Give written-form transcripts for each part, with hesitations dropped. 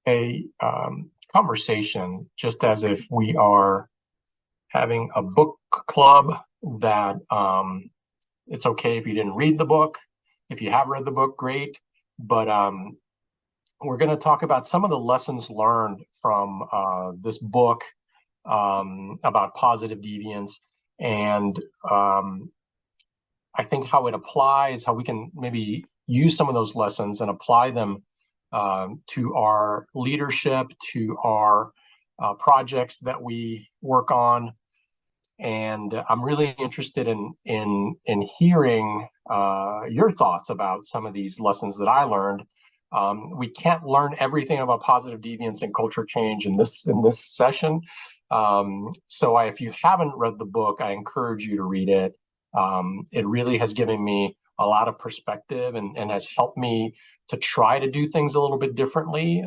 a conversation, just as if we are having a book club that it's okay if you didn't read the book. If you have read the book, great. But we're going to talk about some of the lessons learned from this book about positive deviance, and I think how it applies, how we can maybe use some of those lessons and apply them to our leadership, to our projects that we work on. And I'm really interested in hearing your thoughts about some of these lessons that I learned. We can't learn everything about positive deviance and culture change in this session. So if you haven't read the book, I encourage you to read it. It really has given me a lot of perspective and has helped me to try to do things a little bit differently,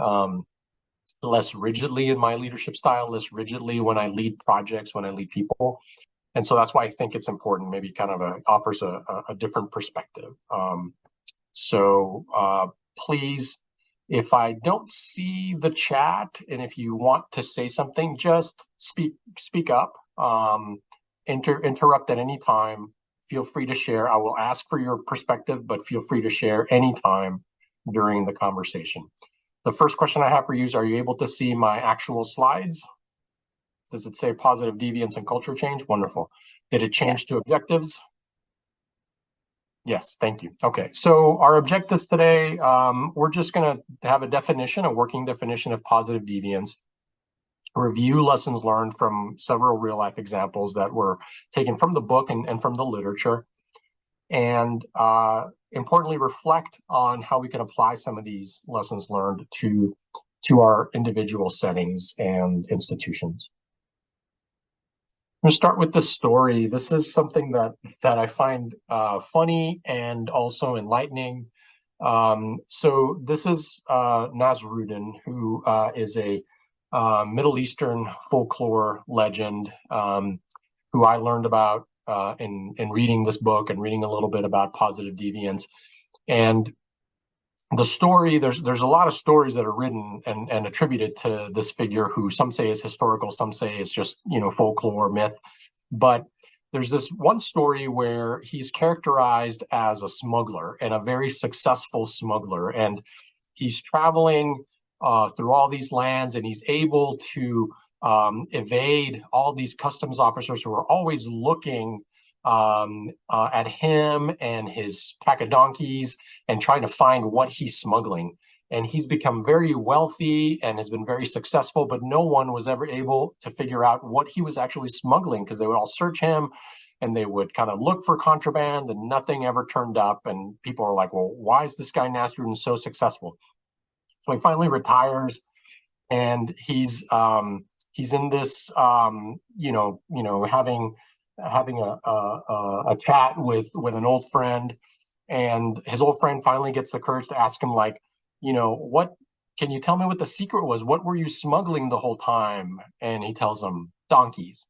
less rigidly in my leadership style, less rigidly when I lead projects, when I lead people. And so that's why I think it's important, maybe kind of offers a different perspective. Please, if I don't see the chat, and if you want to say something, just speak up, interrupt at any time. Feel free to share. I will ask for your perspective, but feel free to share anytime during the conversation. The first question I have for you is, are you able to see my actual slides? Does it say positive deviance and culture change? Wonderful. Did it change to objectives? Yes, thank you. Okay, so our objectives today, we're just going to have a working definition of positive deviance, review lessons learned from several real-life examples that were taken from the book and from the literature, and importantly, reflect on how we can apply some of these lessons learned to our individual settings and institutions. I'm going to start with this story. This is something that I find funny and also enlightening. So this is Nasruddin, who is a Middle Eastern folklore legend, who I learned about in reading this book and reading a little bit about positive deviance. And the story, there's a lot of stories that are written and attributed to this figure, who some say is historical, some say it's just, folklore, myth. But there's this one story where he's characterized as a smuggler, and a very successful smuggler. And he's traveling through all these lands, and he's able to evade all these customs officers who are always looking at him and his pack of donkeys and trying to find what he's smuggling. And he's become very wealthy and has been very successful, but no one was ever able to figure out what he was actually smuggling, because they would all search him and they would kind of look for contraband, and nothing ever turned up. And people are like, well, why is this guy Nasruddin so successful? So he finally retires, and he's in this having a chat with an old friend, and his old friend finally gets the courage to ask him, like, what can you tell me what the secret was? What were you smuggling the whole time? And he tells him, donkeys.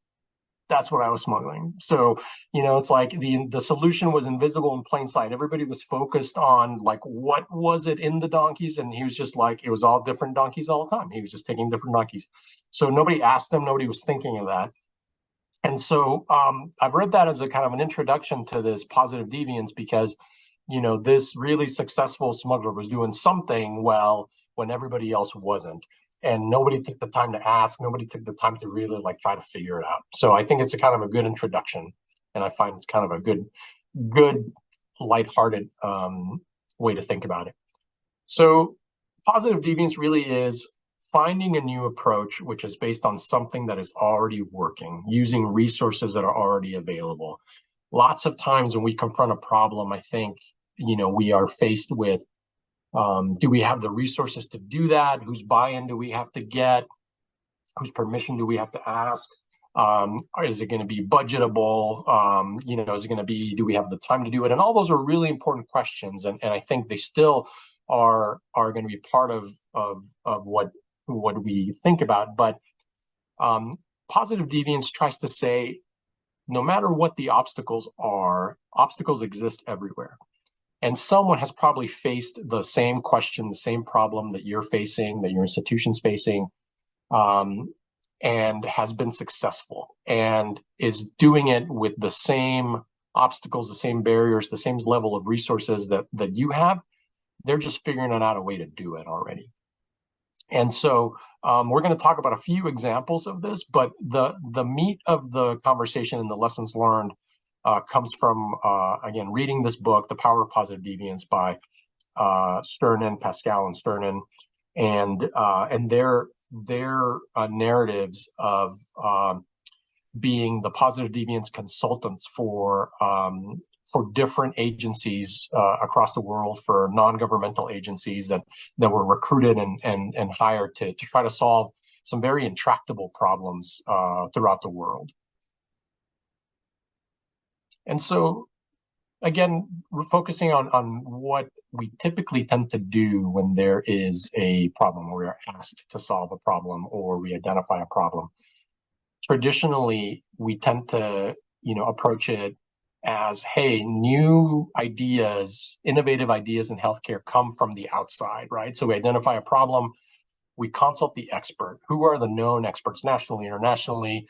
That's what I was smuggling. So, it's like the solution was invisible in plain sight. Everybody was focused on, like, what was it in the donkeys? And he was just like, it was all different donkeys all the time. He was just taking different donkeys. So nobody asked him, nobody was thinking of that. And so I've read that as a kind of an introduction to this positive deviance, because, this really successful smuggler was doing something well when everybody else wasn't. And nobody took the time to ask, nobody took the time to really try to figure it out. So I think it's a kind of a good introduction. And I find it's kind of a good lighthearted way to think about it. So positive deviance really is finding a new approach, which is based on something that is already working, using resources that are already available. Lots of times when we confront a problem, I think, we are faced with, do we have the resources to do that? Whose buy-in do we have to get? Whose permission do we have to ask? Is it going to be budgetable? Is it going to be, do we have the time to do it? And all those are really important questions. And I think they still are going to be part of what we think about. But positive deviance tries to say, no matter what the obstacles are, obstacles exist everywhere. And someone has probably faced the same question, the same problem that you're facing, that your institution's facing, and has been successful and is doing it with the same obstacles, the same barriers, the same level of resources that you have. They're just figuring out a way to do it already. And so we're going to talk about a few examples of this, but the meat of the conversation and the lessons learned comes from, again, reading this book, The Power of Positive Deviance by Sternen, Pascal and Sternen, and their narratives of being the positive deviance consultants for different agencies across the world, for non-governmental agencies that were recruited and hired to try to solve some very intractable problems throughout the world. And so, again, we're focusing on what we typically tend to do when there is a problem, or we are asked to solve a problem, or we identify a problem. Traditionally, we tend to, approach it as, hey, new ideas, innovative ideas in healthcare come from the outside, right? So we identify a problem, we consult the expert. Who are the known experts nationally, internationally,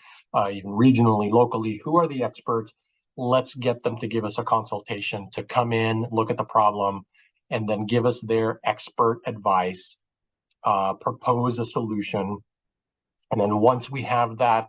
even regionally, locally? Who are the experts? Let's get them to give us a consultation, to come in, look at the problem, and then give us their expert advice, propose a solution. And then once we have that,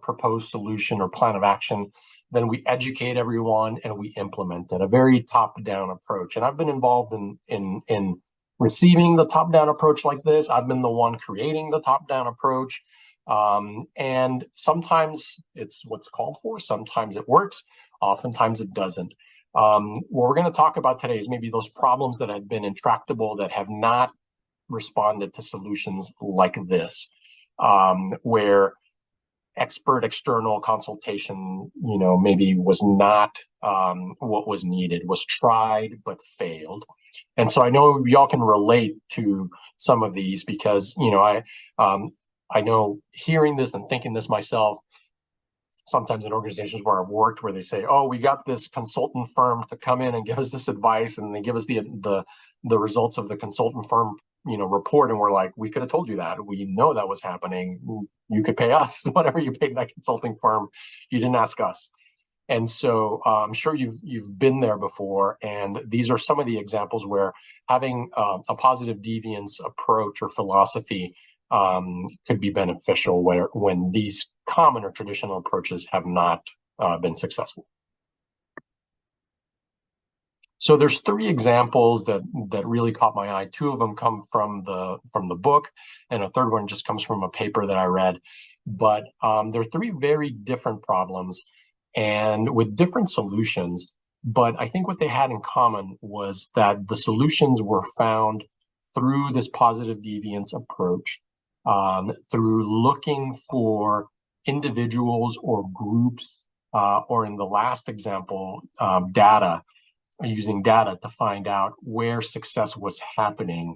proposed solution or plan of action, then we educate everyone and we implement it, a very top-down approach. And I've been involved in receiving the top-down approach like this. I've been the one creating the top-down approach. And sometimes it's what's called for, sometimes it works, oftentimes it doesn't. What we're going to talk about today is maybe those problems that have been intractable, that have not responded to solutions like this, where expert external consultation, maybe was not what was needed, was tried but failed. And so I know y'all can relate to some of these because, I know hearing this and thinking this myself, sometimes in organizations where I've worked, where they say, oh, we got this consultant firm to come in and give us this advice, and they give us the results of the consultant firm report, and we're like, we could have told you that. We know that was happening. You could pay us whatever you paid that consulting firm. You didn't ask us. And so I'm sure you've been there before, and these are some of the examples where having a positive deviance approach or philosophy could be beneficial when these common or traditional approaches have not been successful. So there's three examples that really caught my eye. Two of them come from the book, and a third one just comes from a paper that I read. But there are three very different problems and with different solutions. But I think what they had in common was that the solutions were found through this positive deviance approach, through looking for individuals or groups, or in the last example, using data to find out where success was happening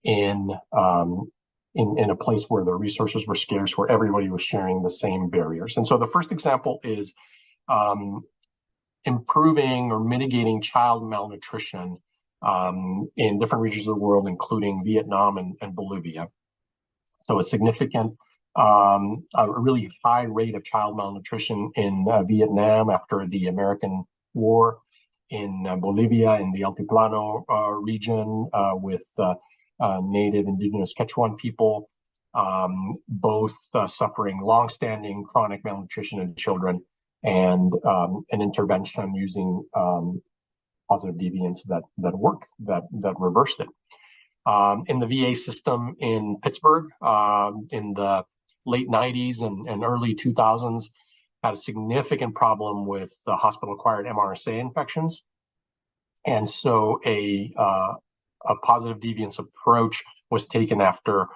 in a place where the resources were scarce, where everybody was sharing the same barriers. And so the first example is improving or mitigating child malnutrition in different regions of the world, including Vietnam and Bolivia. So a significant, a really high rate of child malnutrition in Vietnam after the American War, in Bolivia, in the Altiplano region, with native indigenous Quechuan people, both suffering longstanding chronic malnutrition in children, and an intervention using positive deviance that worked, that reversed it. In the VA system in Pittsburgh, in the late 90s and early 2000s, had a significant problem with the hospital-acquired MRSA infections. And so a positive deviance approach was taken after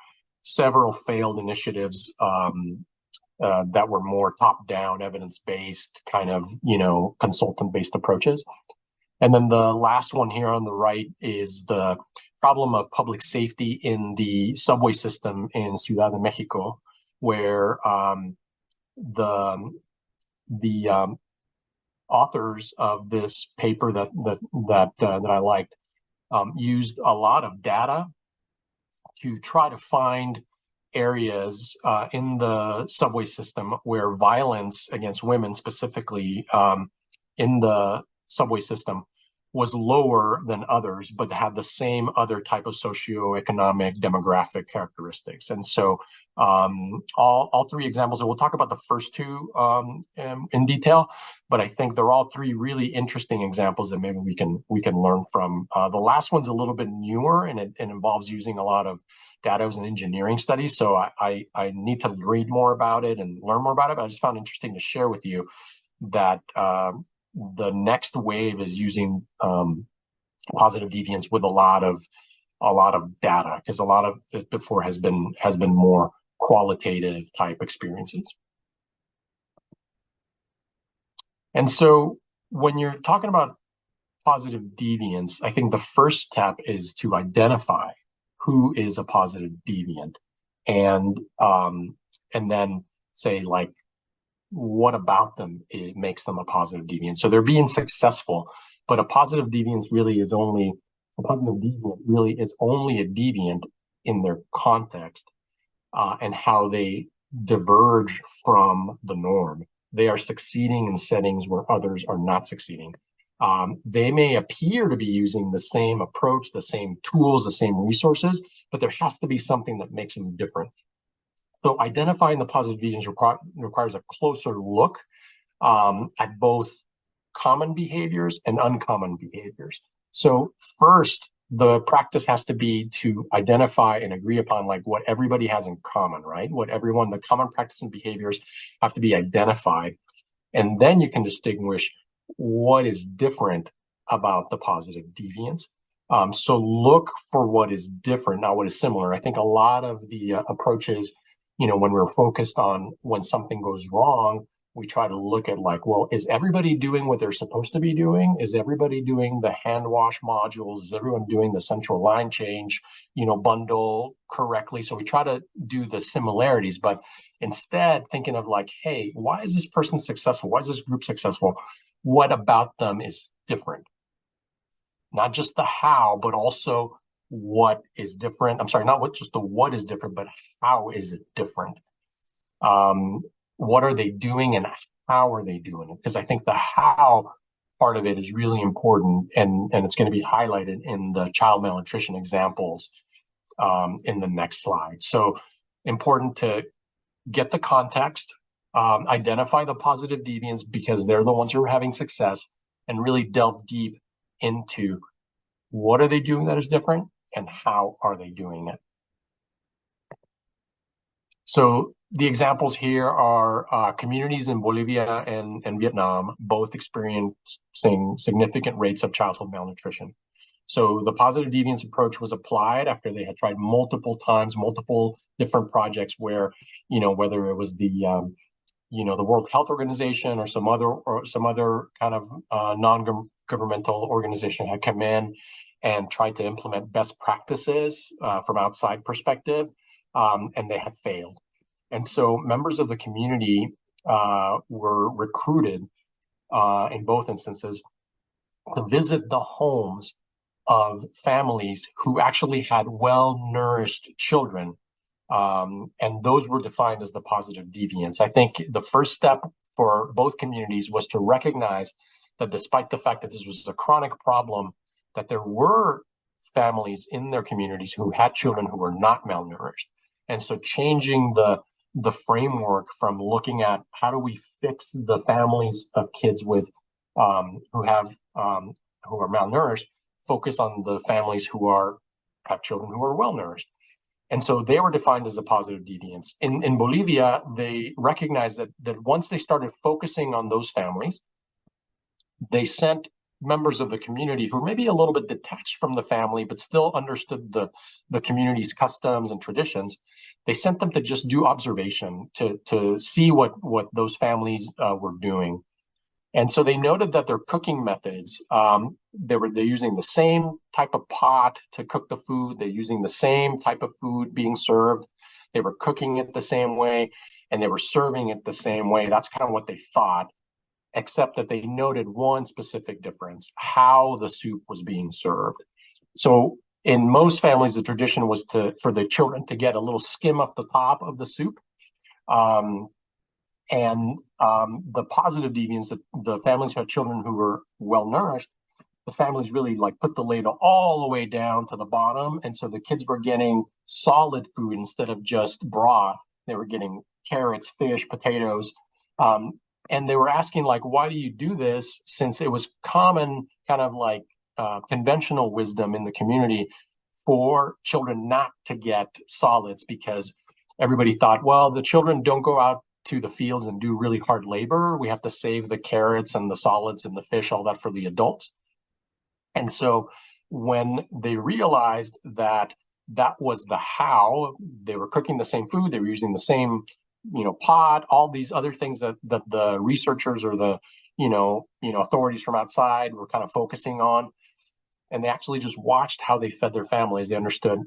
several failed initiatives that were more top-down, evidence-based, kind of, consultant-based approaches. And then the last one here on the right is the problem of public safety in the subway system in Ciudad de Mexico, where the authors of this paper that I liked used a lot of data to try to find areas in the subway system where violence against women, specifically in the subway system, was lower than others, but had the same other type of socioeconomic demographic characteristics. And so all three examples, and we'll talk about the first two in detail, but I think they're all three really interesting examples that maybe we can learn from. The last one's a little bit newer, and it involves using a lot of data as an engineering study. So I need to read more about it and learn more about it, but I just found it interesting to share with you that the next wave is using positive deviance with a lot of data, because a lot of it before has been more qualitative type experiences. And so when you're talking about positive deviance, I think the first step is to identify who is a positive deviant, and then say, like, what about them it makes them a positive deviant. So they're being successful, but a positive deviant really is only a deviant in their context and how they diverge from the norm. They are succeeding in settings where others are not succeeding. They may appear to be using the same approach, the same tools, the same resources, but there has to be something that makes them different. So identifying the positive deviance requires a closer look at both common behaviors and uncommon behaviors. So first, the practice has to be to identify and agree upon like what everybody has in common, right? The common practice and behaviors have to be identified. And then you can distinguish what is different about the positive deviance. So look for what is different, not what is similar. I think a lot of the approaches, when we're focused on when something goes wrong, we try to look at like, well, is everybody doing what they're supposed to be doing? Is everybody doing the hand wash modules? Is everyone doing the central line change, bundle correctly? So we try to do the similarities, but instead thinking of like, hey, why is this person successful? Why is this group successful? What about them is different? Not just the how, but also what is different. I'm sorry, not what just the what is different, but how is it different? What are they doing and how are they doing it? Because I think the how part of it is really important, and it's going to be highlighted in the child malnutrition examples in the next slide. So important to get the context, identify the positive deviants because they're the ones who are having success, and really delve deep into what are they doing that is different and how are they doing it. So the examples here are communities in Bolivia and Vietnam, both experiencing significant rates of childhood malnutrition. So the positive deviance approach was applied after they had tried multiple times, multiple different projects where, whether it was the World Health Organization or some other kind of non-governmental organization had come in and tried to implement best practices from outside perspective, and they had failed. And so members of the community were recruited in both instances to visit the homes of families who actually had well-nourished children. And those were defined as the positive deviants. I think the first step for both communities was to recognize that despite the fact that this was a chronic problem, that there were families in their communities who had children who were not malnourished. And so changing the framework from looking at how do we fix the families of kids with who are malnourished, focus on the families who have children who are well nourished. And so they were defined as the positive deviants. In Bolivia, they recognized that once they started focusing on those families, they sent members of the community who were maybe a little bit detached from the family, but still understood the community's customs and traditions. They sent them to just do observation, to see what those families were doing. And so they noted that their cooking methods, they're using the same type of pot to cook the food. They're using the same type of food being served. They were cooking it the same way, and they were serving it the same way. That's kind of what they thought. except that they noted one specific difference: how the soup was being served. So in most families, the tradition was for the children to get a little skim off the top of the soup. The positive deviance, the families who had children who were well nourished, the families really like put the ladle all the way down to the bottom. And so the kids were getting solid food instead of just broth. They were getting carrots, fish, potatoes. And they were asking, like, why do you do this? Since it was common, kind of like conventional wisdom in the community for children not to get solids, because everybody thought, well, the children don't go out to the fields and do really hard labor. We have to save the carrots and the solids and the fish, all that, for the adults. And so when they realized that that was the how, they were cooking the same food, they were using the same, pot, all these other things that the researchers or the, authorities from outside were kind of focusing on. And they actually just watched how they fed their families. They understood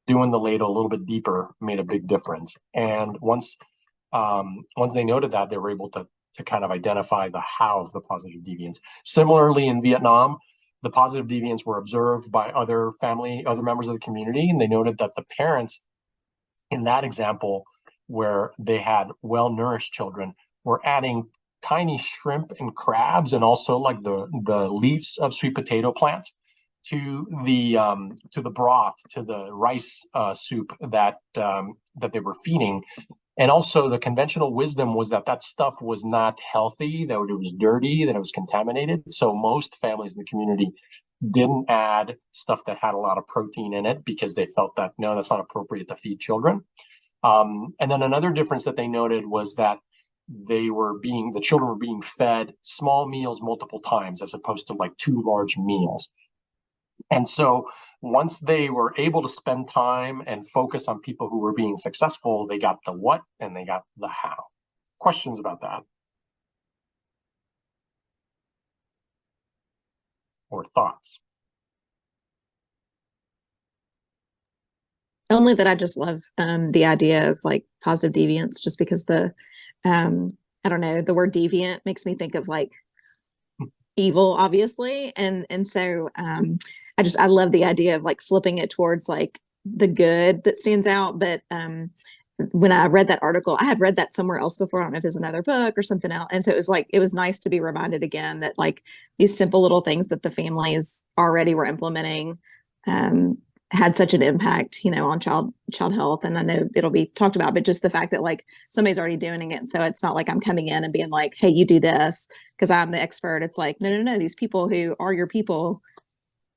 doing the ladle a little bit deeper made a big difference. And once they noted that, they were able to kind of identify the how of the positive deviance. Similarly, in Vietnam, the positive deviance were observed by other members of the community, and they noted that the parents in that example, where they had well-nourished children, were adding tiny shrimp and crabs, and also like the leaves of sweet potato plants to the broth, to the rice soup that they were feeding. And also the conventional wisdom was that stuff was not healthy, that it was dirty, that it was contaminated. So most families in the community didn't add stuff that had a lot of protein in it, because they felt that, no, that's not appropriate to feed children. And then another difference that they noted was that the children were being fed small meals multiple times, as opposed to like 2 large meals. And so once they were able to spend time and focus on people who were being successful, they got the what and they got the how. Questions about that? Or thoughts? Only that I just love the idea of like positive deviance, just because I don't know, the word deviant makes me think of like evil, obviously. And so I love the idea of like flipping it towards like the good that stands out. But when I read that article, I had read that somewhere else before. I don't know if it was another book or something else. And so it was nice to be reminded again that like these simple little things that the families already were implementing had such an impact, on child health. And I know it'll be talked about, but just the fact that like somebody's already doing it. And so it's not like I'm coming in and being like, hey, you do this because I'm the expert. It's like, no. These people who are your people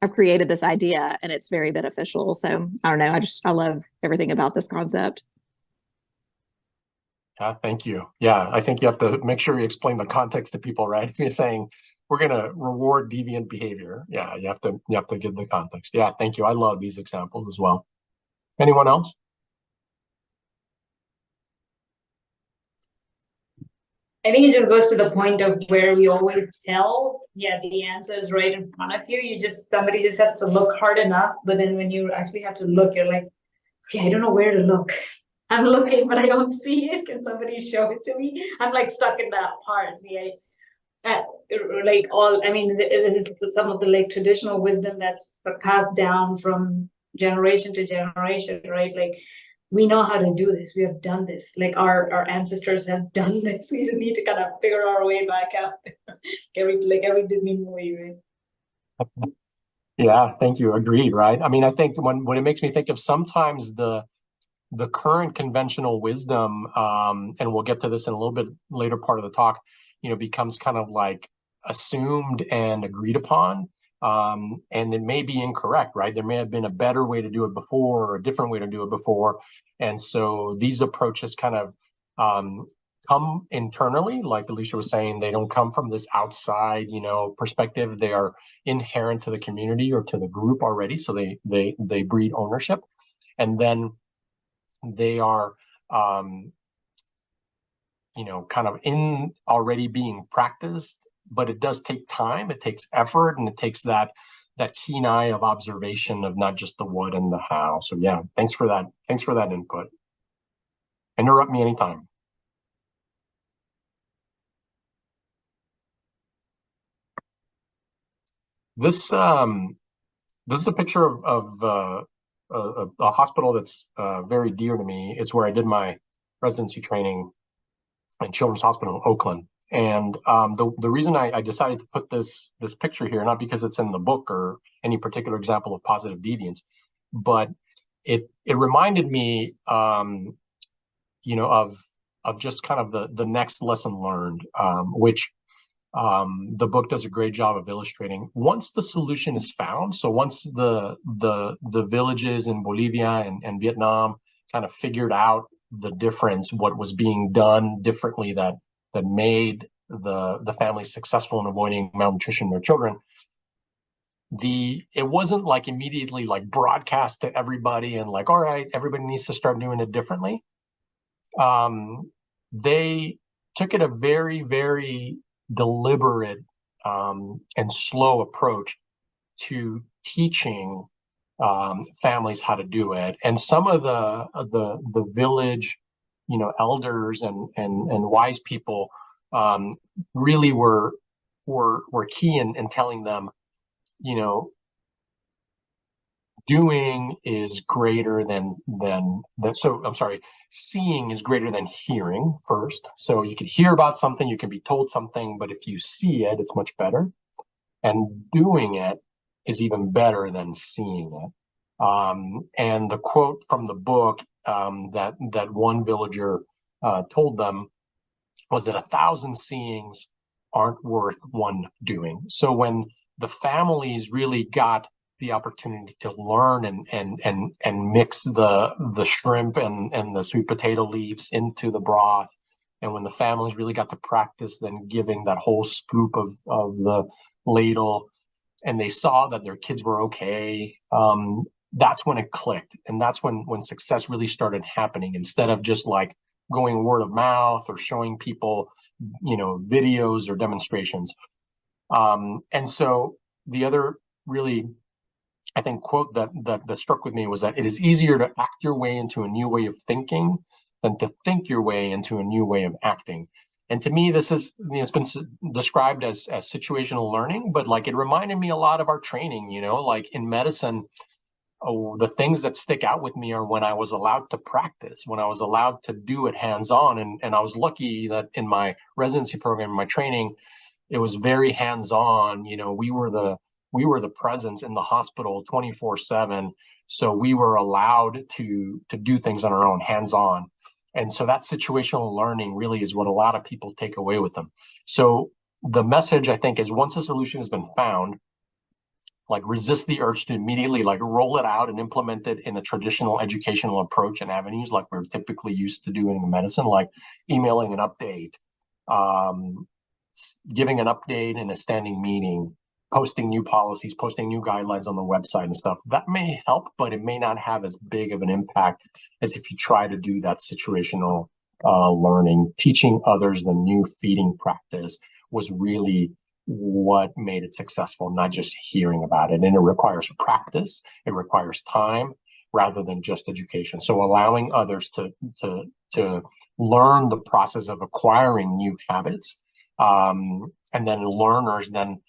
have created this idea, and it's very beneficial. So I don't know. I love everything about this concept. Yeah, thank you. Yeah, I think you have to make sure you explain the context to people, right? If you're saying we're going to reward deviant behavior, yeah, you have to give the context. Yeah, thank you. I love these examples as well. Anyone else? I think it just goes to the point of where we always tell, yeah, the answer is right in front of you. Somebody just has to look hard enough. But then when you actually have to look, you're like, okay, I don't know where to look. I'm looking, but I don't see it. Can somebody show it to me? I'm like stuck in that part. This is some of the like traditional wisdom that's passed down from generation to generation, right? Like, we know how to do this. We have done this. Like our ancestors have done this. We just need to kind of figure our way back out. every Disney movie, right? Yeah, thank you. Agreed, right? I mean, I think when it makes me think of sometimes the current conventional wisdom, and we'll get to this in a little bit later part of the talk, becomes kind of like assumed and agreed upon. And it may be incorrect, right? There may have been a better way to do it before, or a different way to do it before. And so these approaches kind of come internally, like Alicia was saying. They don't come from this outside, perspective. They are inherent to the community or to the group already. So they breed ownership. And then they are, kind of in already being practiced, but it does take time. It takes effort, and it takes that keen eye of observation of not just the what and the how. So yeah, thanks for that. Thanks for that input. Interrupt me anytime. This this is a picture of a hospital that's very dear to me. It's where I did my residency training in Children's Hospital in Oakland. And the reason I decided to put this picture here, not because it's in the book or any particular example of positive deviance, but it reminded me, you know, of just kind of the next lesson learned, which the book does a great job of illustrating. Once the solution is found, so once the villages in Bolivia and Vietnam kind of figured out the difference, what was being done differently that made the family successful in avoiding malnutrition in their children, it wasn't like immediately like broadcast to everybody and like, all right, everybody needs to start doing it differently. They took it a very, very deliberate and slow approach to teaching families how to do it. And some of the village, you know, elders and wise people really were key in telling them, you know, doing is greater than so I'm sorry, seeing is greater than hearing first. So you can hear about something, you can be told something, but if you see it, it's much better. And doing it is even better than seeing it. And the quote from the book that one villager told them was that 1,000 seeings aren't worth one doing. So when the families really got the opportunity to learn and mix the shrimp and the sweet potato leaves into the broth, and when the families really got to practice then giving that whole scoop of the ladle, and they saw that their kids were okay, that's when it clicked, and that's when success really started happening, instead of just like going word of mouth or showing people, you know, videos or demonstrations. And so the other really, I think, quote that struck with me was that it is easier to act your way into a new way of thinking than to think your way into a new way of acting. And to me, this is, you know, it's been described as situational learning, but like it reminded me a lot of our training, you know, like in medicine. Oh, the things that stick out with me are when I was allowed to practice, when I was allowed to do it hands-on. And I was lucky that in my residency program, my training, it was very hands-on. You know, we were the presence in the hospital 24/7. So we were allowed to do things on our own, hands-on. And so that situational learning really is what a lot of people take away with them. So the message, I think, is once a solution has been found, like resist the urge to immediately like roll it out and implement it in a traditional educational approach and avenues like we're typically used to doing in medicine, like emailing an update, giving an update in a standing meeting, posting new policies, posting new guidelines on the website and stuff. That may help, but it may not have as big of an impact as if you try to do that situational learning. Teaching others the new feeding practice was really what made it successful, not just hearing about it. And it requires practice, it requires time rather than just education. So allowing others to learn the process of acquiring new habits, and then learners then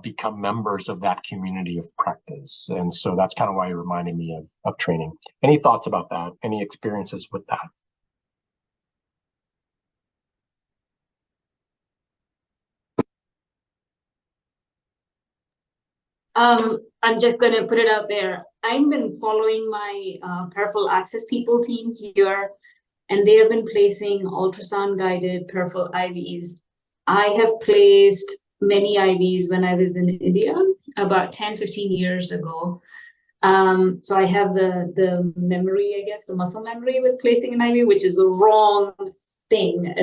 become members of that community of practice. And so that's kind of why it reminded me of training. Any thoughts about that? Any experiences with that? I'm just going to put it out there. I've been following my peripheral access people team here, and they have been placing ultrasound guided peripheral IVs. I have placed many IVs when I was in India about 10, 15 years ago. So I have the memory, I guess, the muscle memory with placing an IV, which is a wrong thing.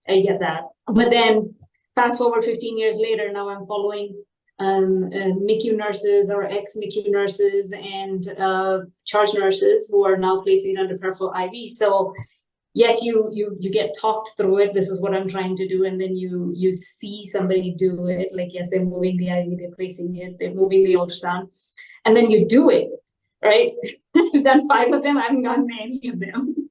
I get that. But then fast forward 15 years later, now I'm following MICU nurses or ex-MICU nurses and charge nurses who are now placing it under peripheral IV. So yes, you get talked through it. This is what I'm trying to do, and then you see somebody do it. Like, yes, they're moving the IV, they're placing it, they're moving the ultrasound, and then you do it, right? I've done 5 of them. I haven't gotten any of them,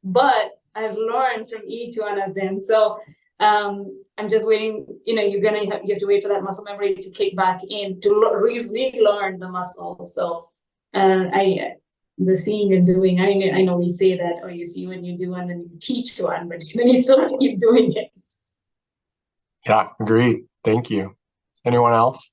but I've learned from each one of them. So I'm just waiting, you have to wait for that muscle memory to kick back in to relearn the muscle. So the seeing and doing, I know we say that, oh, you see when you do and then you teach one, but then you still have to keep doing it. Yeah, agreed. Thank you. Anyone else?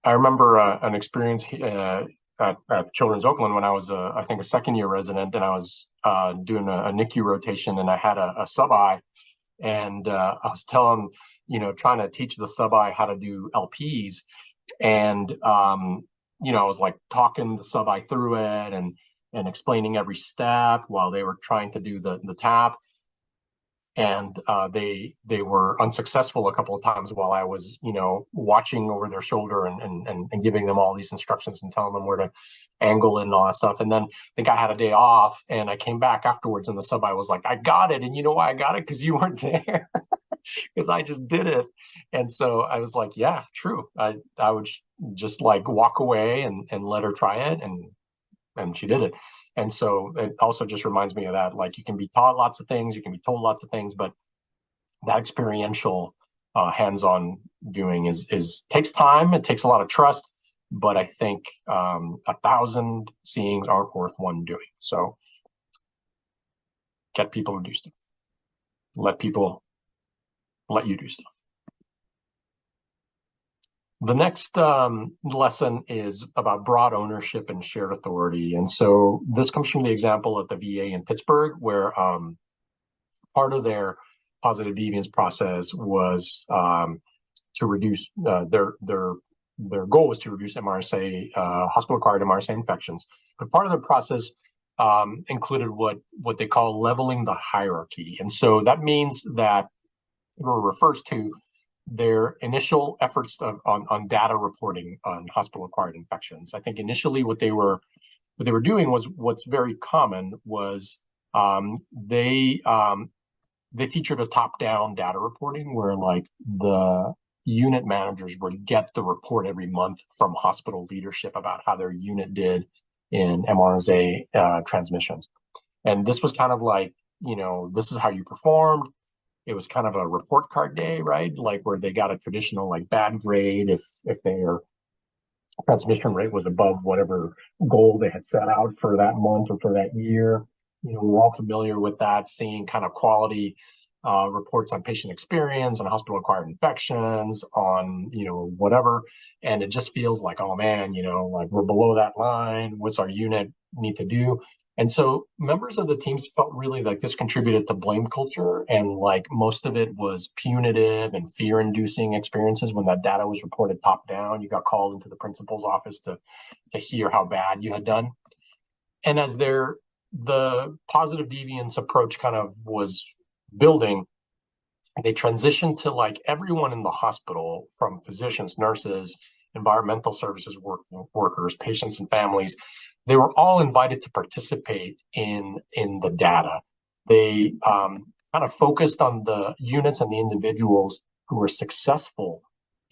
I remember an experience at Children's Oakland when I was, I think, a second-year resident, and I was doing a NICU rotation, and I had a sub-I, and I was trying to teach the sub-I how to do LPs, and I was like talking the sub-I through it and explaining every step while they were trying to do the tap. And they were unsuccessful a couple of times while I was, watching over their shoulder and giving them all these instructions and telling them where to angle it and all that stuff. And then I think I had a day off, and I came back afterwards, and the sub-I was like, "I got it." And you know why I got it? Because you weren't there, because I just did it. And so I was like, "Yeah, true." I would just like walk away and let her try it, and she did it. And so it also just reminds me of that, like, you can be taught lots of things, you can be told lots of things, but that experiential hands-on doing is takes time, it takes a lot of trust, but I think 1,000 seeings aren't worth one doing. So get people to do stuff. Let people let you do stuff. The next lesson is about broad ownership and shared authority. And so this comes from the example at the VA in Pittsburgh, where part of their positive deviance process was to reduce their goal was to reduce MRSA, hospital-acquired MRSA infections. But part of the process included what they call leveling the hierarchy. And so that means that it refers to their initial efforts on data reporting on hospital-acquired infections. I think initially what they were doing was, what's very common was they featured a top-down data reporting where, like, the unit managers would get the report every month from hospital leadership about how their unit did in mRNA transmissions. And this was kind of like, this is how you performed. It was kind of a report card day, right? Like, where they got a traditional, like, bad grade if their transmission rate was above whatever goal they had set out for that month or for that year. We're all familiar with that, seeing kind of quality reports on patient experience, on hospital-acquired infections, on, whatever. And it just feels like, oh man, like, we're below that line. What's our unit need to do? And so members of the teams felt really like this contributed to blame culture, and like most of it was punitive and fear-inducing experiences. When that data was reported top down, you got called into the principal's office to hear how bad you had done. And as the positive deviance approach kind of was building, they transitioned to, like, everyone in the hospital, from physicians, nurses, environmental services workers, patients and families. They were all invited to participate in the data. They kind of focused on the units and the individuals who were successful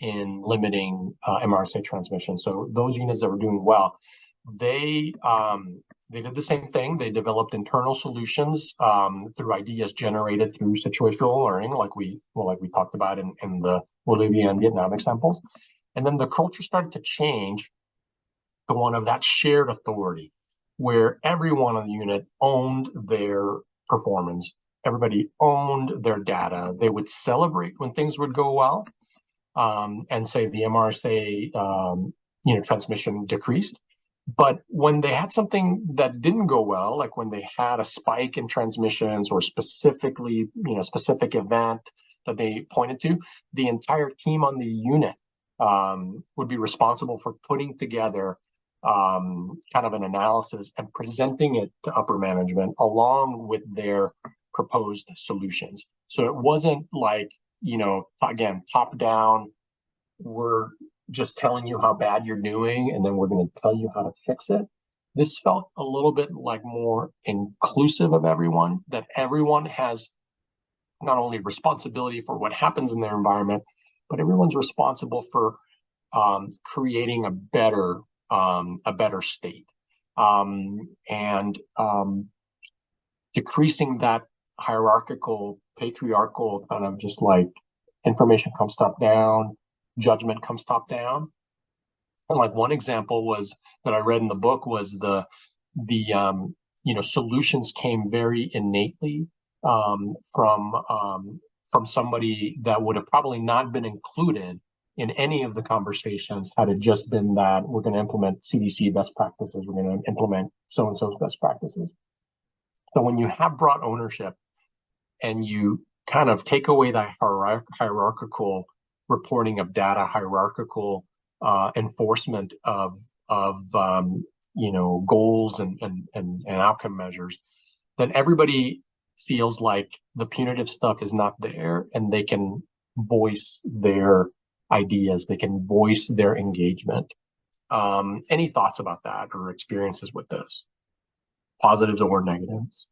in limiting MRSA transmission. So those units that were doing well, they did the same thing. They developed internal solutions through ideas generated through situational learning, like we talked about in the Bolivia and Vietnam examples. And then the culture started to change to one of that shared authority, where everyone on the unit owned their performance. Everybody owned their data. They would celebrate when things would go well, and say the MRSA transmission decreased. But when they had something that didn't go well, like when they had a spike in transmissions or specific event that they pointed to, the entire team on the unit would be responsible for putting together kind of an analysis and presenting it to upper management along with their proposed solutions. So it wasn't like, again, top down, we're just telling you how bad you're doing and then we're going to tell you how to fix it. This felt a little bit like more inclusive of everyone, that everyone has not only responsibility for what happens in their environment, but everyone's responsible for creating a better state, and decreasing that hierarchical, patriarchal kind of just like information comes top down, judgment comes top down. And like one example was that I read in the book was the solutions came very innately from somebody that would have probably not been included in any of the conversations had it just been that we're going to implement CDC best practices, we're going to implement so-and-so's best practices. So when you have broad ownership and you kind of take away that hierarchical reporting of data, hierarchical enforcement of goals and outcome measures, then everybody feels like the punitive stuff is not there, and they can voice their ideas, they can voice their engagement. Any thoughts about that or experiences with this, positives or negatives?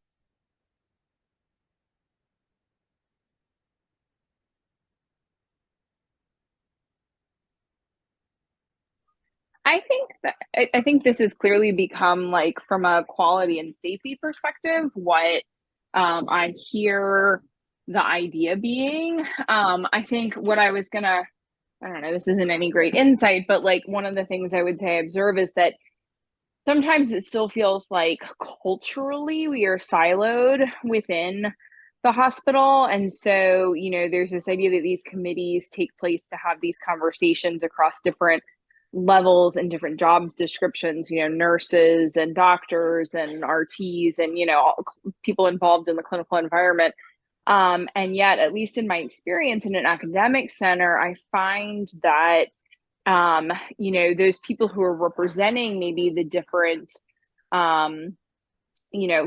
I think this has clearly become, like, from a quality and safety perspective, what I hear the idea being. I think what I was gonna, I don't know, this isn't any great insight, but like one of the things I would say I observe is that sometimes it still feels like culturally we are siloed within the hospital. And so, there's this idea that these committees take place to have these conversations across different levels and different jobs descriptions, nurses and doctors and RTs and, people involved in the clinical environment. And yet, at least in my experience in an academic center, I find that, those people who are representing maybe the different,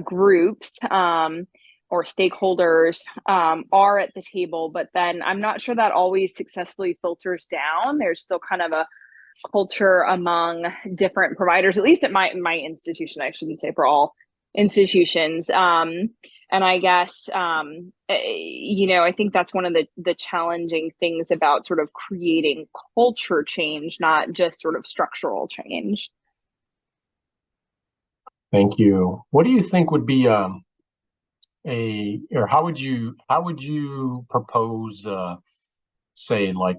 groups, or stakeholders, are at the table, but then I'm not sure that always successfully filters down. There's still kind of a culture among different providers, at least at my institution. I shouldn't say for all institutions. And I guess, I think that's one of the challenging things about sort of creating culture change, not just sort of structural change. Thank you. What do you think would be or how would you propose say, like,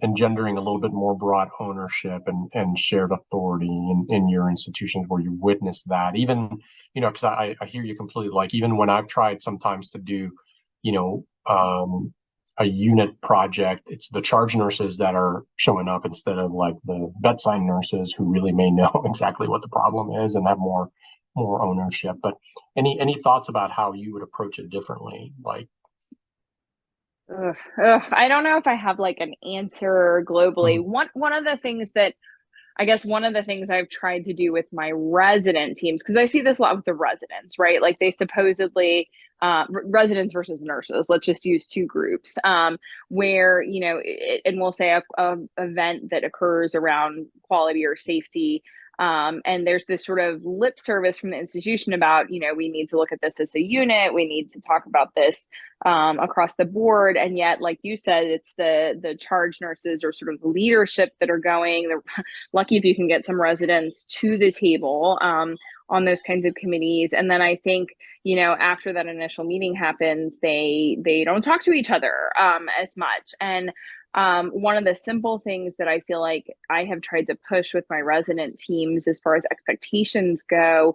engendering a little bit more broad ownership and shared authority in your institutions where you witness that? Even, because I hear you completely. Like, even when I've tried sometimes to do, a unit project, it's the charge nurses that are showing up instead of like the bedside nurses who really may know exactly what the problem is and have more ownership. But any thoughts about how you would approach it differently? Like, I don't know if I have like an answer globally. One of the things that one of the things I've tried to do with my resident teams, because I see this a lot with the residents, right? Like, they supposedly, residents versus nurses, let's just use two groups, where, and we'll say a event that occurs around quality or safety. And there's this sort of lip service from the institution about, we need to look at this as a unit. We need to talk about this across the board. And yet, like you said, it's the charge nurses or sort of the leadership that are going. They're lucky if you can get some residents to the table on those kinds of committees. And then I think, after that initial meeting happens, they don't talk to each other as much. And one of the simple things that I feel like I have tried to push with my resident teams as far as expectations go,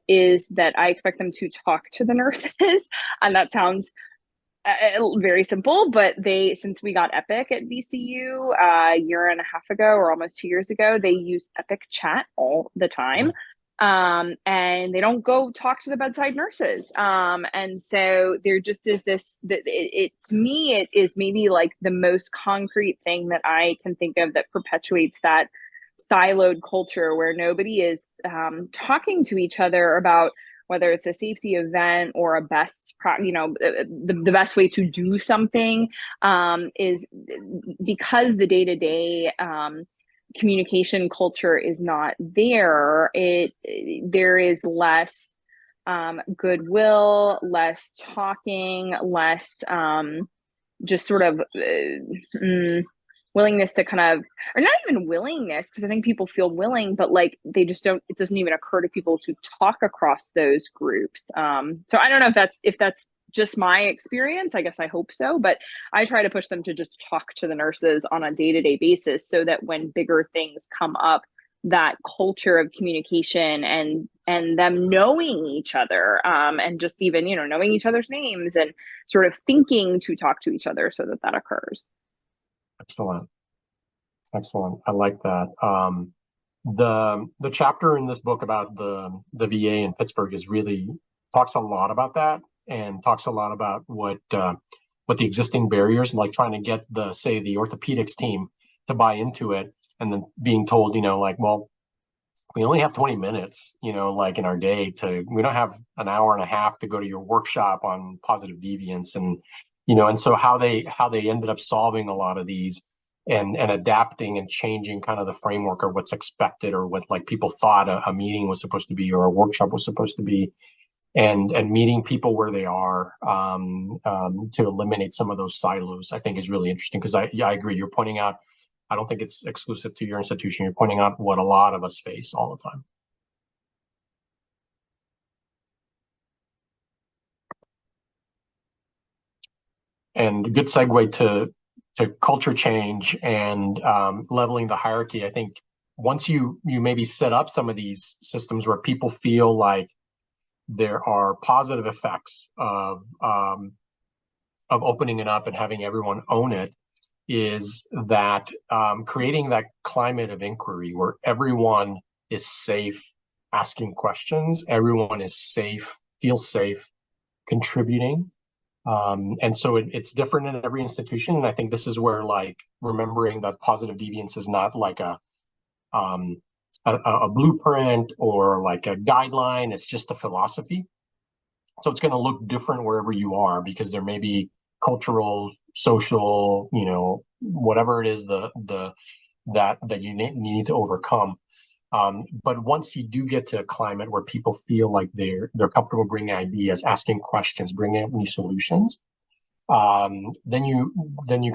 is that I expect them to talk to the nurses. And that sounds very simple, but since we got Epic at VCU a year and a half ago, or almost 2 years ago, they use Epic Chat all the time. And they don't go talk to the bedside nurses. And so there just is this, to me, it is maybe like the most concrete thing that I can think of that perpetuates that siloed culture where nobody is talking to each other about whether it's a safety event or a the best way to do something, is because the day-to-day communication culture is not there. There is less goodwill, less talking, less just sort of willingness to kind of, or not even willingness, because I think people feel willing, but like they just don't, it doesn't even occur to people to talk across those groups. So I don't know if that's just my experience. I guess I hope so, but I try to push them to just talk to the nurses on a day-to-day basis so that when bigger things come up, that culture of communication and them knowing each other, and just even, you know, knowing each other's names and sort of thinking to talk to each other so that that occurs. Excellent. Excellent. I like that. The chapter in this book about the VA in Pittsburgh is really talks a lot about that, and talks a lot about what the existing barriers, like trying to get the orthopedics team to buy into it, and then being told, you know, like, well, we only have 20 minutes, you know, like in our day we don't have an hour and a half to go to your workshop on positive deviance. And, you know, and so how they ended up solving a lot of these and adapting and changing kind of the framework or what's expected or what like people thought a meeting was supposed to be or a workshop was supposed to be, and meeting people where they are, to eliminate some of those silos, I think is really interesting. Because I agree, you're pointing out, I don't think it's exclusive to your institution. You're pointing out what a lot of us face all the time. And good segue to culture change and leveling the hierarchy. I think once you maybe set up some of these systems where people feel like there are positive effects of opening it up and having everyone own it, is that creating that climate of inquiry where everyone is safe asking questions, everyone is safe, feels safe contributing. And so it's different in every institution. And I think this is where, like, remembering that positive deviance is not like a blueprint or like a guideline. It's just a philosophy. So it's going to look different wherever you are, because there may be cultural, social, you know, whatever it is that you need to overcome. But once you do get to a climate where people feel like they're comfortable bringing ideas, asking questions, bringing up new solutions, then you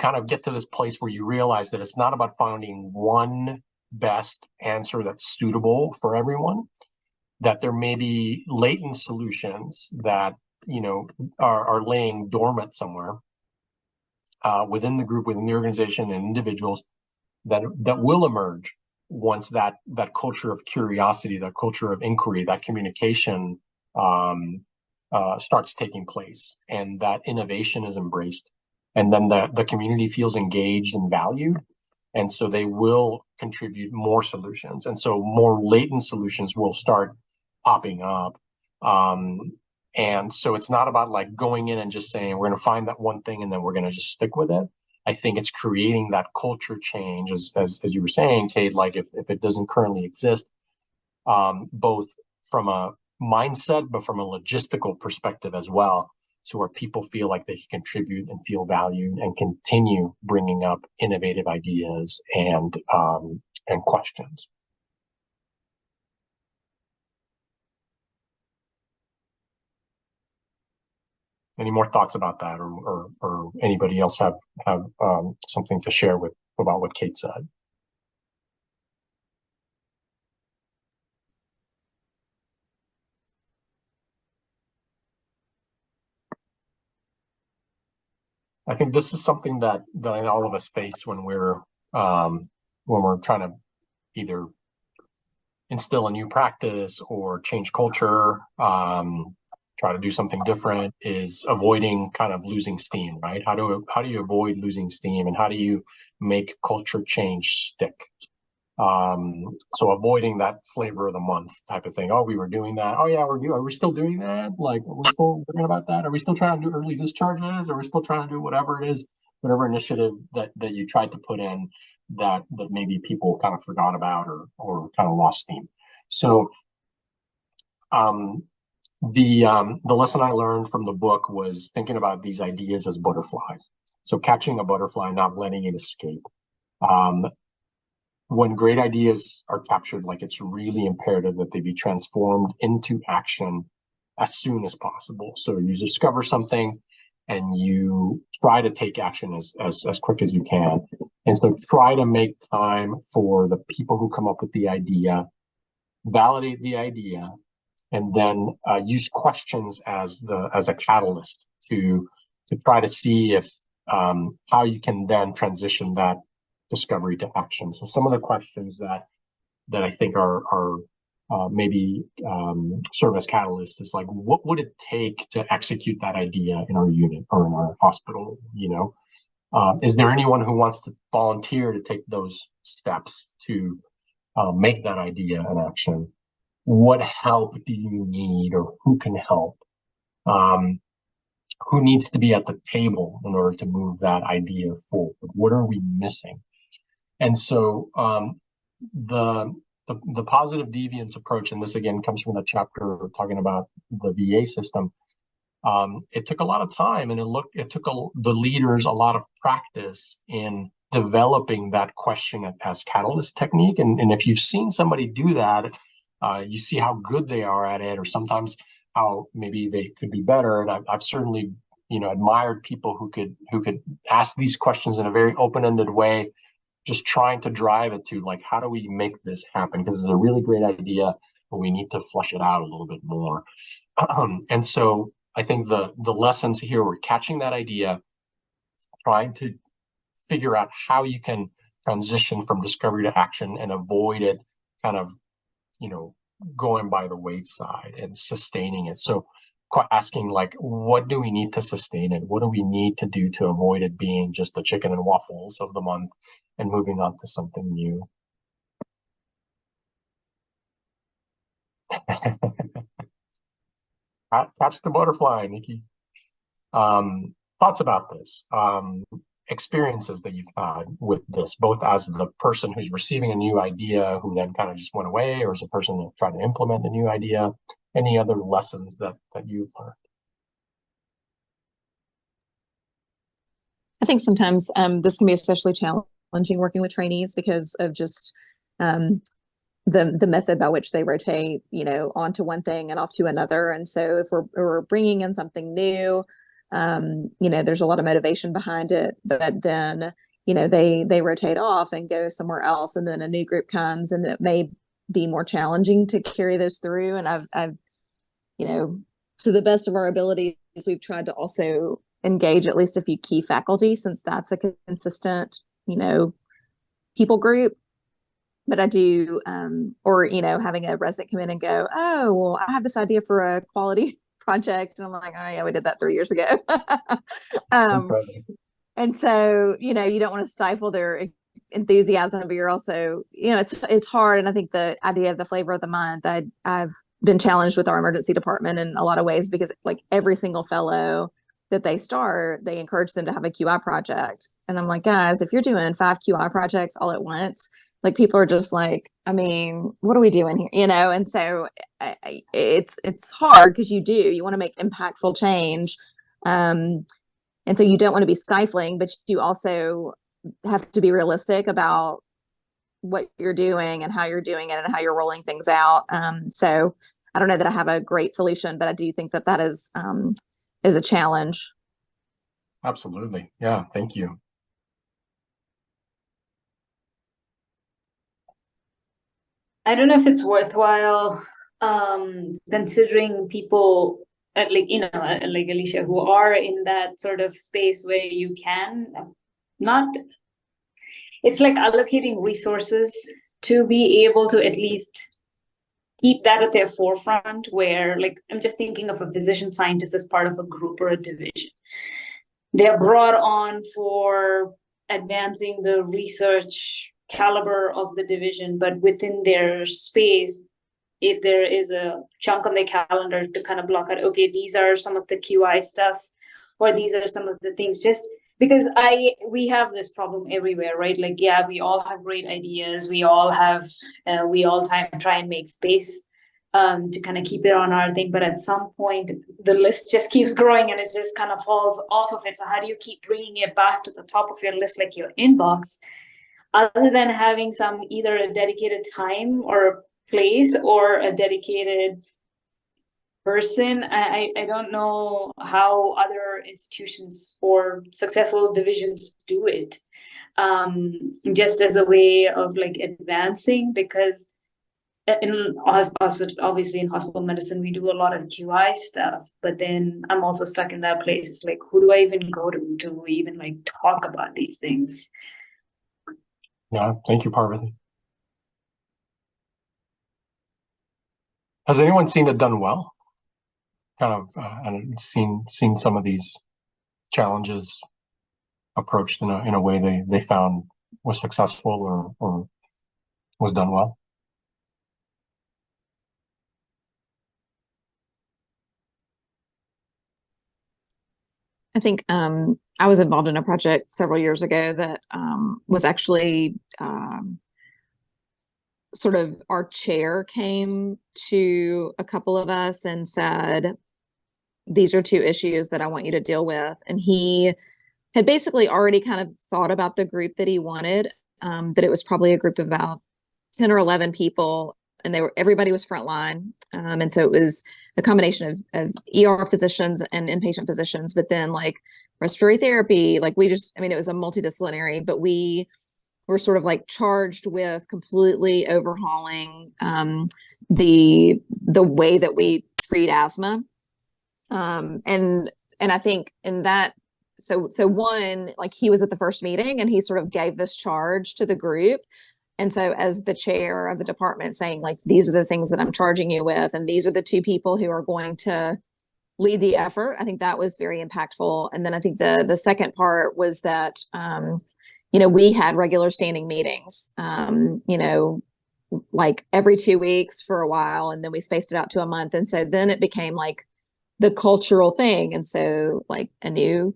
kind of get to this place where you realize that it's not about finding one best answer that's suitable for everyone, that there may be latent solutions that, you know, are laying dormant somewhere within the group, within the organization, and individuals that will emerge once that culture of curiosity, that culture of inquiry, that communication starts taking place, and that innovation is embraced, and then the community feels engaged and valued, and so they will contribute more solutions, and so more latent solutions will start popping up. And so it's not about like going in and just saying we're going to find that one thing and then we're going to just stick with it. I think it's creating that culture change, as you were saying, Kate, like if it doesn't currently exist, both from a mindset, but from a logistical perspective as well, so where people feel like they can contribute and feel valued and continue bringing up innovative ideas and questions. Any more thoughts about that, or anybody else have something to share about what Kate said? I think this is something that all of us face when we're trying to either instill a new practice or change culture, try to do something different, is avoiding kind of losing steam, right? How do you avoid losing steam, and how do you make culture change stick? So avoiding that flavor of the month type of thing. Oh, we were doing that. Oh yeah, are we still doing that? Like, are we still worrying about that? Are we still trying to do early discharges? Are we still trying to do whatever it is, whatever initiative that you tried to put in that maybe people kind of forgot about or kind of lost steam? So the lesson I learned from the book was thinking about these ideas as butterflies. So catching a butterfly, not letting it escape. When great ideas are captured, like, it's really imperative that they be transformed into action as soon as possible. So you discover something and you try to take action as quick as you can. And so try to make time for the people who come up with the idea, validate the idea, and then use questions as a catalyst to try to see if how you can then transition that discovery to action. So some of the questions that I think are maybe serve as catalysts is like, what would it take to execute that idea in our unit or in our hospital? Is there anyone who wants to volunteer to take those steps to make that idea an action? What help do you need, or who can help? Who needs to be at the table in order to move that idea forward? What are we missing? And so the positive deviance approach, and this again comes from the chapter talking about the VA system. It took a lot of time, and it took the leaders a lot of practice in developing that question as catalyst technique. And if you've seen somebody do that, you see how good they are at it, or sometimes how maybe they could be better. And I've certainly, admired people who could ask these questions in a very open-ended way, just trying to drive it to like, how do we make this happen? Because it's a really great idea, but we need to flush it out a little bit more. And so I think the lessons here were catching that idea, trying to figure out how you can transition from discovery to action and avoid it kind of, going by the wayside, and sustaining it. So asking like, what do we need to sustain it? What do we need to do to avoid it being just the chicken and waffles of the month and moving on to something new? Catch the butterfly, Nikki. Thoughts about this? Experiences that you've had with this, both as the person who's receiving a new idea who then kind of just went away, or as a person that tried to implement a new idea. Any other lessons that you've learned? I think sometimes this can be especially challenging working with trainees because of just the method by which they rotate, onto one thing and off to another. And so if we're bringing in something new, there's a lot of motivation behind it, but then, they rotate off and go somewhere else, and then a new group comes, and it may be more challenging to carry those through. And I've, to the best of our abilities, we've tried to also engage at least a few key faculty, since that's a consistent, people group. But I do, having a resident come in and go, oh, well, I have this idea for a quality project. And I'm like, oh yeah, we did that 3 years ago. And so, you don't want to stifle their enthusiasm, but you're also, it's hard. And I think the idea of the flavor of the month, I've been challenged with our emergency department in a lot of ways, because like every single fellow that they start, they encourage them to have a QI project. And I'm like, guys, if you're doing 5 QI projects all at once, like people are just like, I mean, what are we doing here? And so it's hard, because you want to make impactful change. And so you don't want to be stifling, but you also have to be realistic about what you're doing and how you're doing it and how you're rolling things out. So I don't know that I have a great solution, but I do think that is a challenge. Absolutely. Yeah. Thank you. I don't know if it's worthwhile considering people like Alicia, who are in that sort of space where you can not, it's like allocating resources to be able to at least keep that at their forefront, where like, I'm just thinking of a physician scientist as part of a group or a division. They're brought on for advancing the research caliber of the division, but within their space, if there is a chunk on their calendar to kind of block out, okay, these are some of the QI stuffs, or these are some of the things, just because we have this problem everywhere, right? Like, yeah, we all have great ideas. We all try and make space to kind of keep it on our thing. But at some point, the list just keeps growing and it just kind of falls off of it. So how do you keep bringing it back to the top of your list, like your inbox, other than having either a dedicated time or place, or a dedicated person. I don't know how other institutions or successful divisions do it, just as a way of like advancing, because in hospital, obviously in hospital medicine, we do a lot of QI stuff, but then I'm also stuck in that place. It's like, who do I even go to even like talk about these things? Yeah, thank you, Parvati. Has anyone seen it done well? Kind of, and seen some of these challenges approached in a way they found was successful or was done well? I think I was involved in a project several years ago that was actually sort of our chair came to a couple of us and said, these are two issues that I want you to deal with. And he had basically already kind of thought about the group that he wanted, that it was probably a group of about 10 or 11 people, and everybody was frontline. And so it was a combination of ER physicians and inpatient physicians, but then like respiratory therapy, like it was a multidisciplinary, but we were sort of like charged with completely overhauling the way that we treat asthma. And I think in that, so one, like he was at the first meeting and he sort of gave this charge to the group. And so as the chair of the department saying, like, these are the things that I'm charging you with, and these are the two people who are going to lead the effort, I think that was very impactful. And then I think the second part was that, we had regular standing meetings, like every 2 weeks for a while, and then we spaced it out to a month. And so then it became like the cultural thing. And so like a new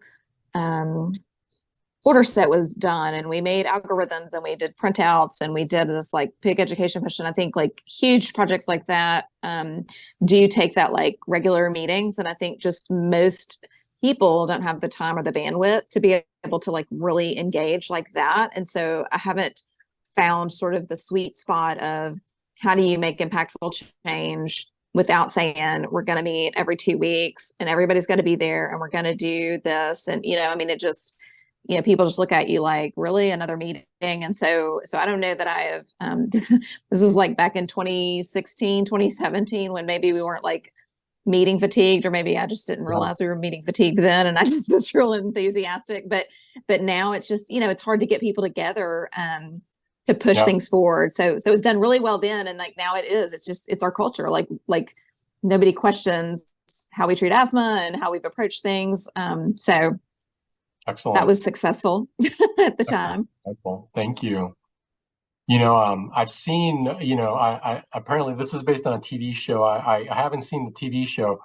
order set was done, and we made algorithms and we did printouts and we did this like big education push. And I think like huge projects like that do take that like regular meetings. And I think just most people don't have the time or the bandwidth to be able to like really engage like that. And so I haven't found sort of the sweet spot of how do you make impactful change without saying we're going to meet every 2 weeks and everybody's got to be there and we're going to do this. And, it just, people just look at you like, really, another meeting? And so I don't know that I have, this was like back in 2016, 2017, when maybe we weren't like meeting fatigued, or maybe I just didn't realize we were meeting fatigued then. And I just was real enthusiastic, but now it's just, it's hard to get people together, to push things forward. So it's done really well then. And like, now it's our culture. Like nobody questions how we treat asthma and how we've approached things. So excellent. That was successful at the time. Excellent. Thank you. I've seen, I apparently this is based on a TV show. I haven't seen the TV show,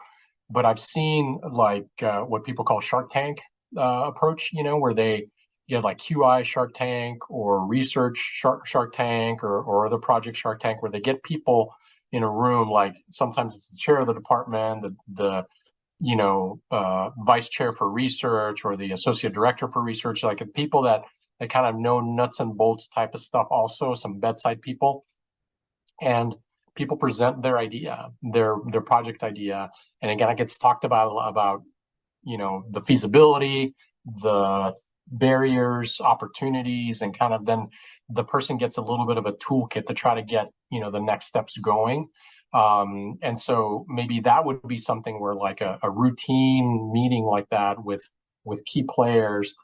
but I've seen like what people call Shark Tank approach, where they get like QI Shark Tank or research Shark Tank or other project Shark Tank, where they get people in a room, like sometimes it's the chair of the department, the vice chair for research or the associate director for research, like people that kind of know nuts and bolts type of stuff, also some bedside people, and people present their idea, their project idea, and again, it gets talked about the feasibility, the barriers, opportunities, and kind of then the person gets a little bit of a toolkit to try to get the next steps going. And so maybe that would be something where like a routine meeting like that with key players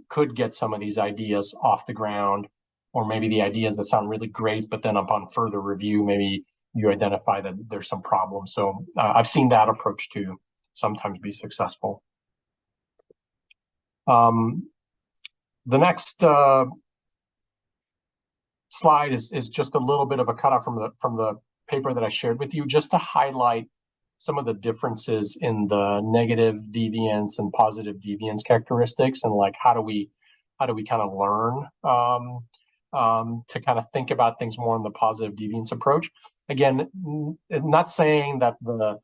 could get some of these ideas off the ground, or maybe the ideas that sound really great, but then upon further review, maybe you identify that there's some problems. So I've seen that approach too sometimes be successful. The next slide is just a little bit of a cutout from the paper that I shared with you, just to highlight some of the differences in the negative deviance and positive deviance characteristics, and like how do we kind of learn to kind of think about things more in the positive deviance approach. Again, not saying that the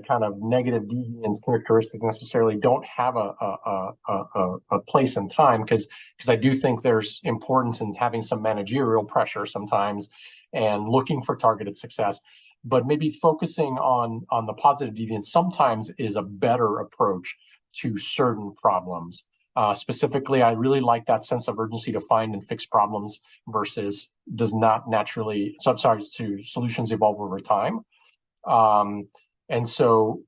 kind of negative deviance characteristics necessarily don't have a place in time, because I do think there's importance in having some managerial pressure sometimes and looking for targeted success. but maybe focusing on the positive deviance sometimes is a better approach to certain problems. Specifically, I really like that sense of urgency to find and fix problems versus does not naturally, so I'm sorry, to solutions evolve over time. And so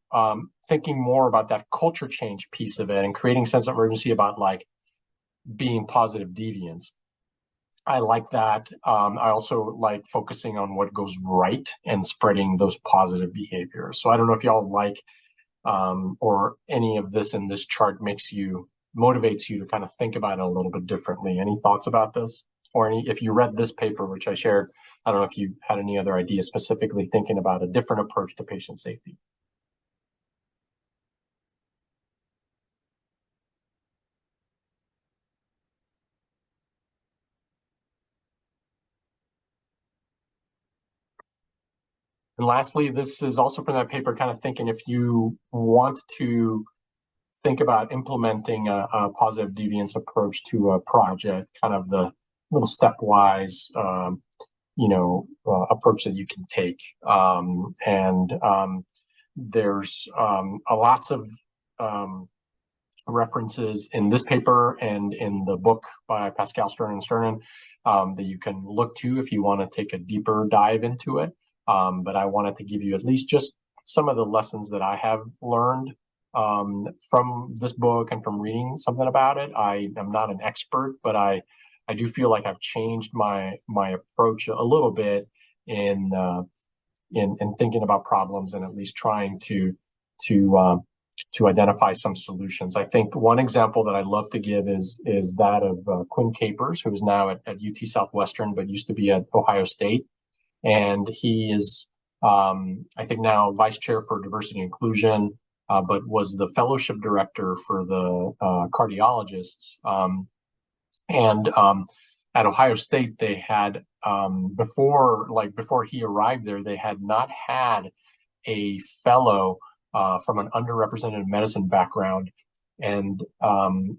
thinking more about that culture change piece of it and creating sense of urgency about like being positive deviance. I like that. I also like focusing on what goes right and spreading those positive behaviors. So I don't know if y'all like or any of this in this chart motivates you to kind of think about it a little bit differently. Any thoughts about this? Or if you read this paper, which I shared, I don't know if you had any other ideas specifically thinking about a different approach to patient safety. And lastly, this is also from that paper, kind of thinking if you want to think about implementing a positive deviance approach to a project, kind of the little stepwise, approach that you can take. There's lots of references in this paper and in the book by Pascal Stern and Sternen that you can look to if you want to take a deeper dive into it. But I wanted to give you at least just some of the lessons that I have learned from this book and from reading something about it. I am not an expert, but I do feel like I've changed my approach a little bit in thinking about problems and at least trying to identify some solutions. I think one example that I love to give is that of Quinn Capers, who is now at UT Southwestern, but used to be at Ohio State. And he is, I think now vice chair for diversity and inclusion, but was the fellowship director for the cardiologists. At Ohio State, they had, before he arrived there, they had not had a fellow from an underrepresented medicine background. And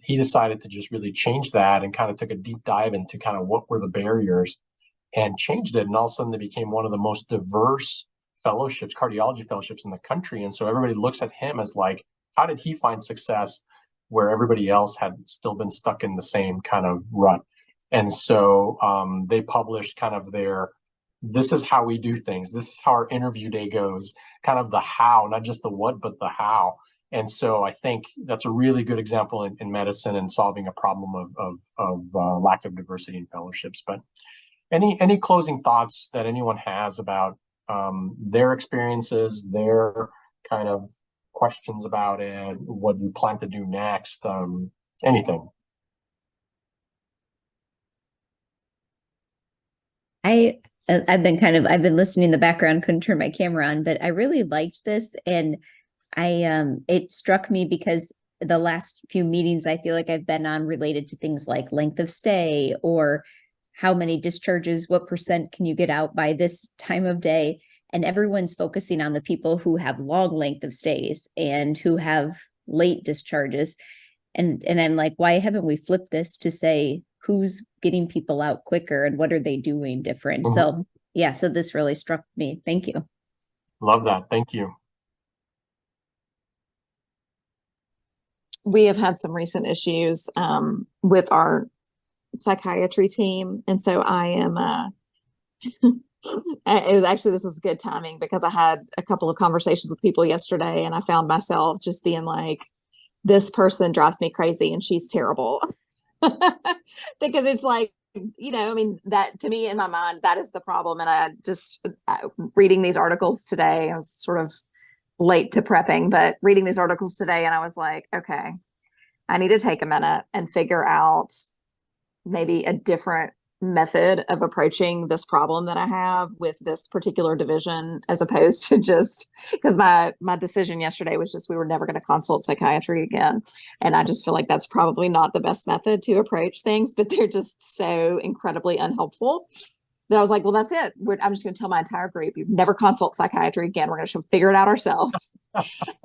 he decided to just really change that and kind of took a deep dive into kind of what were the barriers and changed it. And all of a sudden they became one of the most diverse fellowships, cardiology fellowships in the country. And so everybody looks at him as like, how did he find success where everybody else had still been stuck in the same kind of rut? And so they published kind of this is how we do things. This is how our interview day goes, kind of the how, not just the what, but the how. And so I think that's a really good example in medicine and solving a problem of lack of diversity in fellowships. But any closing thoughts that anyone has about their experiences, their kind of questions about it, what you plan to do next, anything? I've been listening in the background, couldn't turn my camera on, but I really liked this. And it struck me because the last few meetings I feel like I've been on related to things like length of stay or how many discharges, what % can you get out by this time of day? And everyone's focusing on the people who have long length of stays and who have late discharges. And I'm like, why haven't we flipped this to say who's getting people out quicker and what are they doing different? Mm-hmm. So yeah, so this really struck me. Thank you. Love that. Thank you. We have had some recent issues with our psychiatry team. And so I am, this was good timing because I had a couple of conversations with people yesterday and I found myself just being like, this person drives me crazy and she's terrible. Because it's like, that to me in my mind, that is the problem. And I just reading these articles today, I was sort of late to prepping, but reading these articles today and I was like, okay, I need to take a minute and figure out maybe a different method of approaching this problem that I have with this particular division, as opposed to just because my decision yesterday was just we were never going to consult psychiatry again. And I just feel like that's probably not the best method to approach things, but they're just so incredibly unhelpful that I was like, well, that's it. I'm just going to tell my entire group, you never consult psychiatry again. We're going to figure it out ourselves.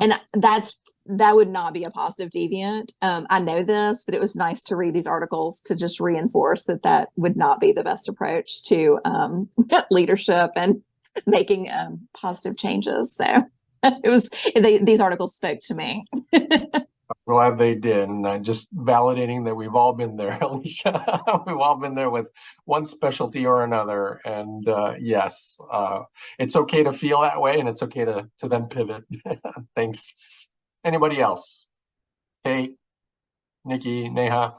And that would not be a positive deviant. I know this, but it was nice to read these articles to just reinforce that would not be the best approach to leadership and making positive changes. So these articles spoke to me. Glad they did, and just validating that we've all been there, Alicia. We've all been there with one specialty or another, and yes, it's okay to feel that way, and it's okay to then pivot. Thanks. Anybody else? Kate, Nikki, Neha.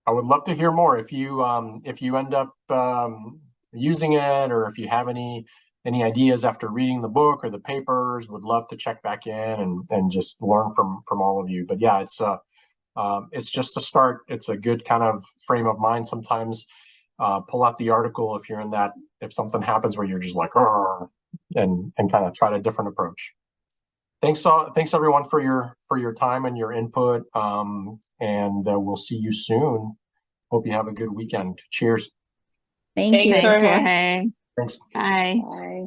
I would love to hear more if you end up using it, or if you have any ideas after reading the book or the papers. Would love to check back in and just learn from all of you. But yeah, it's just a start. It's a good kind of frame of mind. Sometimes pull out the article if you're in that, if something happens where you're just like, and kind of try a different approach. Thanks everyone for your time and your input. And we'll see you soon. Hope you have a good weekend. Cheers. Thank you. Thanks, Jorge. Jorge. Thanks. Bye. Bye.